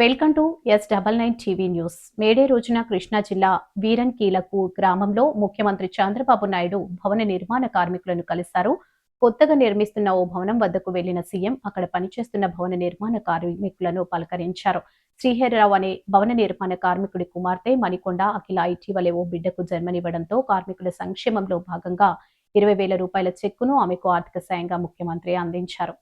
Welcome to S99 TV news. May Day రోజున కృష్ణా జిల్లా వీరన్కీలకు గ్రామంలో ముఖ్యమంత్రి చంద్రబాబు నాయుడు భవన నిర్మాణ కార్మికులను కలిశారు. కొత్తగా నిర్మిస్తున్న ఓ భవనం వద్దకు వెళ్లిన సీఎం అక్కడ పనిచేస్తున్న భవన నిర్మాణ కార్మికులను పలకరించారు. శ్రీహరిరావు అనే భవన నిర్మాణ కార్మికుడి కుమార్తె మణికొండ అఖిల ఇటీవలే ఓ బిడ్డకు జన్మనివ్వడంతో కార్మికుల సంక్షేమంలో భాగంగా 20,000 రూపాయల చెక్కును ఆమెకు ఆర్థిక సాయంగా ముఖ్యమంత్రి అందించారు.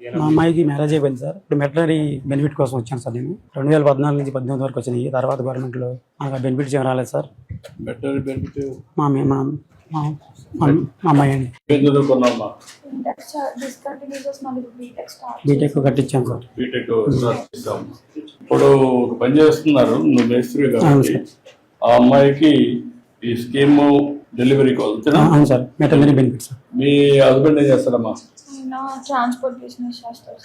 మా అమ్మాయికి మ్యారేజ్ అయిపోయింది సార్. ఇప్పుడు మెటర్నరీ బెనిఫిట్ కోసం వచ్చాను సార్. నేను 2014 నుంచి 18 వరకు వచ్చినాయి. తర్వాత గవర్నమెంట్లో మనకు బెనిఫిట్స్ ఏం రాలేదు సార్. మెటర్నరీ బెనిఫిట్ మా అమ్మాయి అండి బీటెక్ కట్టించాను సార్. బీటెక్ ఇప్పుడు ఒక పని చేస్తున్నారు, నువ్వు మేస్త్రి కాబట్టి ఆ అమ్మాయికి ఈ స్కీమ్ డెలివరీకి వెళ్తున్నా. అవును సార్, మెటర్నరీ బెనిఫిట్ సార్. మీ హస్బెండ్ ఏం చేస్తారమ్మా? ట్రాన్స్పోర్ట్ బిజినెస్ చేస్తారు.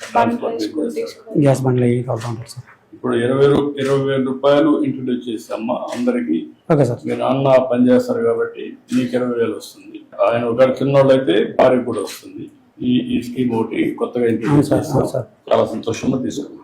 గ్యాస్ బండ్లు వెళ్తూ ఉంటారు సార్. ఇప్పుడు 20,000 రూపాయలు ఇంట్రడ్యూస్ చేసామ్మా అందరికి. Okay sir. మీరు అన్న పని చేస్తారు కాబట్టి నీకు 20,000 వస్తుంది. ఆయన ఒకటి చిన్నోళ్ళు అయితే భార్య కూడా వస్తుంది. ఈ స్కీమ్ ఒకటి కొత్తగా ఇంట్రడ్యూస్ చేస్తారు. చాలా సంతోషంగా తీసుకున్నాం.